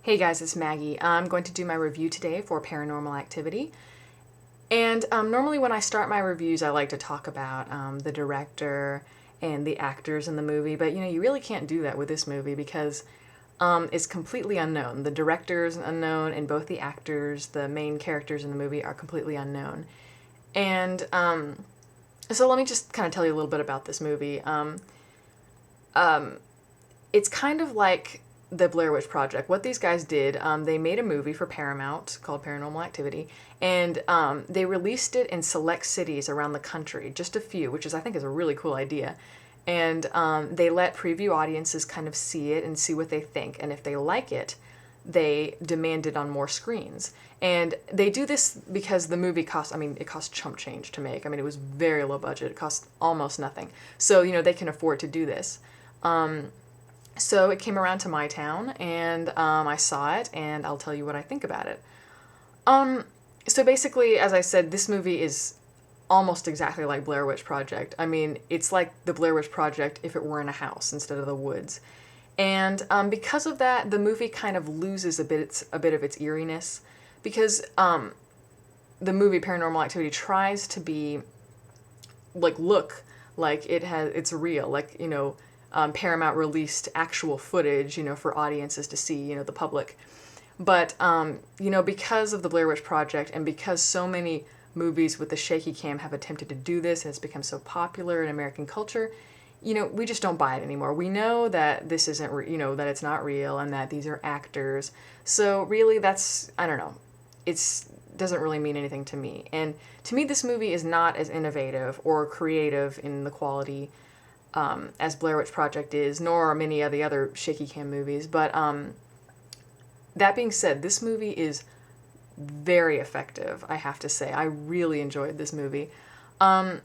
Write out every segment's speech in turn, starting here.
Hey guys, it's Maggie. I'm going to do my review today for Paranormal Activity. And normally when I start my reviews, I like to talk about the director and the actors in the movie, but you really can't do that with this movie because it's completely unknown. The director is unknown, and both the actors, the main characters in the movie, are completely unknown. And so let me just kind of tell you a little bit about this movie. It's kind of like the Blair Witch Project. What these guys did, they made a movie for Paramount called Paranormal Activity, and they released it in select cities around the country, just a few, which I think is a really cool idea. And they let preview audiences kind of see it and see what they think, and if they like it, they demand it on more screens. And they do this because the movie it cost chump change to make. It was very low budget. It cost almost nothing. So, they can afford to do this. So it came around to my town, and I saw it, and I'll tell you what I think about it. So basically, as I said, this movie is almost exactly like Blair Witch Project. It's like the Blair Witch Project if it were in a house instead of the woods. And because of that, the movie kind of loses a bit of its eeriness, because the movie Paranormal Activity tries to be look like it's real, Paramount released actual footage, for audiences to see, the public. But, because of the Blair Witch Project, and because so many movies with the shaky cam have attempted to do this, and it's become so popular in American culture, we just don't buy it anymore. We know that this isn't, that it's not real, and that these are actors. So really, I don't know. It doesn't really mean anything to me. And to me, this movie is not as innovative or creative in the quality as Blair Witch Project is, nor are many of the other shaky cam movies. But that being said, this movie is very effective, I have to say. I really enjoyed this movie. So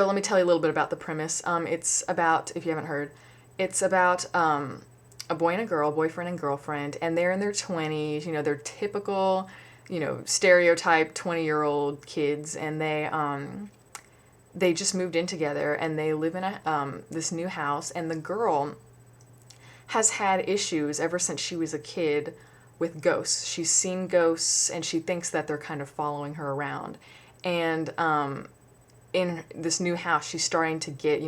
let me tell you a little bit about the premise. It's about, if you haven't heard, it's about a boy and a girl, boyfriend and girlfriend, and they're in their 20s. They're typical, stereotype 20-year-old kids, and they just moved in together, and they live in this new house, and the girl has had issues ever since she was a kid with ghosts. She's seen ghosts, and she thinks that they're kind of following her around. And in this new house, she's starting to get,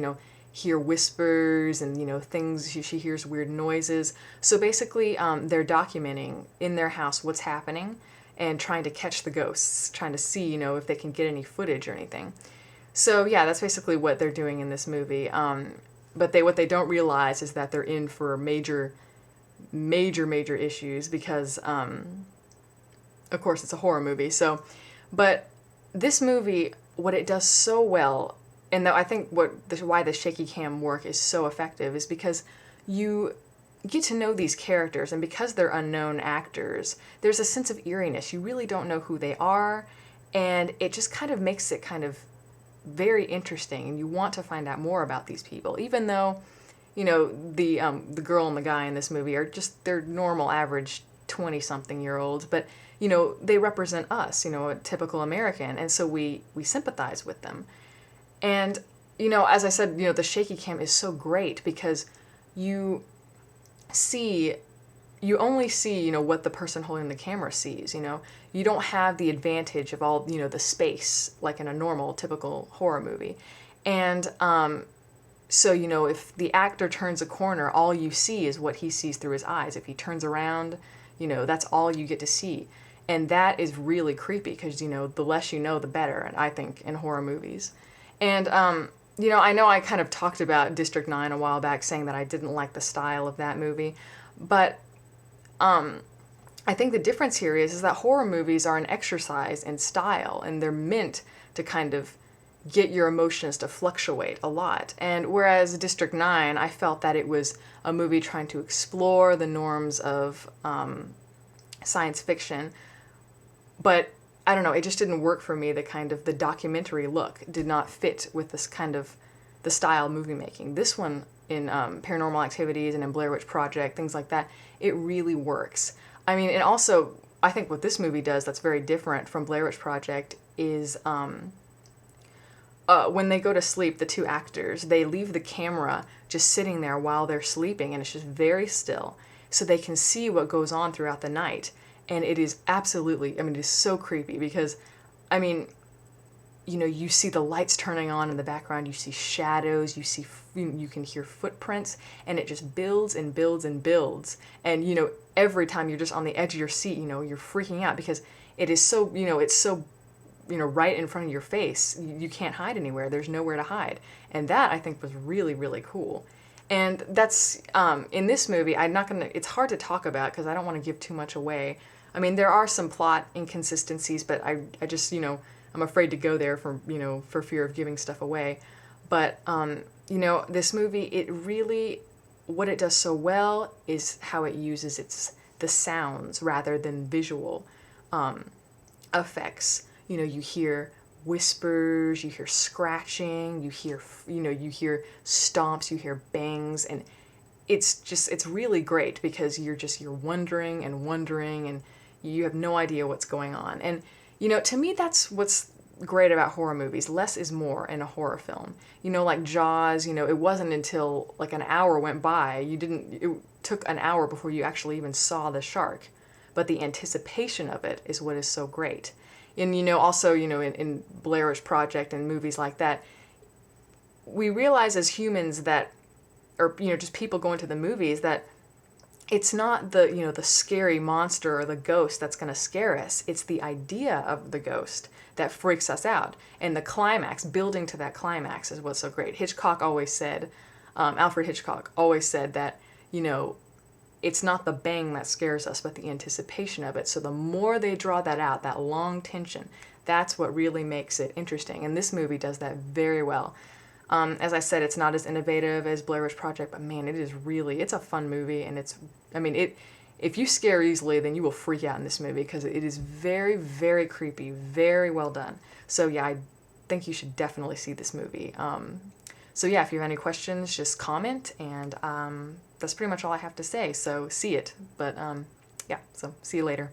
hear whispers and, things. She hears weird noises. So basically, they're documenting in their house what's happening and trying to catch the ghosts, trying to see, if they can get any footage or anything. So yeah, that's basically what they're doing in this movie. But what they don't realize is that they're in for major issues because, of course, it's a horror movie. So, but this movie, what it does so well, and I think why the shaky cam work is so effective is because you get to know these characters, and because they're unknown actors, there's a sense of eeriness. You really don't know who they are, and it just kind of makes it kind of very interesting, and you want to find out more about these people, even though, the girl and the guy in this movie are just, they're normal, average 20-something-year-olds, but, they represent us, a typical American, and so we sympathize with them. And, as I said, the shaky cam is so great because you only see, what the person holding the camera sees, You don't have the advantage of all, the space, like in a normal, typical horror movie. And so, if the actor turns a corner, all you see is what he sees through his eyes. If he turns around, that's all you get to see. And that is really creepy because, the less you know, the better, I think, in horror movies. And, I know I kind of talked about District 9 a while back, saying that I didn't like the style of that movie. But I think the difference here is that horror movies are an exercise in style, and they're meant to kind of get your emotions to fluctuate a lot. And whereas District 9, I felt that it was a movie trying to explore the norms of science fiction, but I don't know, it just didn't work for me. The documentary look did not fit with this kind of the style of movie making. This one, in Paranormal Activities and in Blair Witch Project, things like that, it really works. And also, I think what this movie does that's very different from Blair Witch Project is when they go to sleep, the two actors, they leave the camera just sitting there while they're sleeping, and it's just very still. so they can see what goes on throughout the night. And it is absolutely, I mean, it is so creepy because, I mean, you know, you see the lights turning on in the background, you see shadows, you can hear footprints, and it just builds and builds and builds. And, you know, every time you're just on the edge of your seat, you know, you're freaking out because it is so, you know, it's so, you know, right in front of your face. You can't hide anywhere. There's nowhere to hide. And that, I think, was really, really cool. And that's, in this movie, I'm not going to, it's hard to talk about because I don't want to give too much away. I mean, there are some plot inconsistencies, but I just, you know, I'm afraid to go there for, you know, for fear of giving stuff away. But, you know, this movie, it really, what it does so well is how it uses the sounds rather than visual effects. You know, you hear whispers, you hear scratching, you hear, you know, you hear stomps, you hear bangs, and it's really great because you're wondering and wondering, and you have no idea what's going on. And, you know, to me, that's what's great about horror movies. Less is more in a horror film. You know, like Jaws, you know, it wasn't until like an hour went by, it took an hour before you actually even saw the shark. But the anticipation of it is what is so great. And, you know, also, you know, in Blair Witch Project and movies like that, we realize as humans that, or, you know, just people going to the movies, that it's not the, you know, the scary monster or the ghost that's going to scare us. It's the idea of the ghost that freaks us out. And the climax, building to that climax, is what's so great. Hitchcock always said, Alfred Hitchcock always said that, you know, it's not the bang that scares us, but the anticipation of it. So the more they draw that out, that long tension, that's what really makes it interesting. And this movie does that very well. As I said, it's not as innovative as Blair Witch Project, but man, it's a fun movie. And if you scare easily, then you will freak out in this movie because it is very, very creepy, very well done. So yeah, I think you should definitely see this movie. So yeah, if you have any questions, just comment, and that's pretty much all I have to say. So see it. But yeah, so see you later.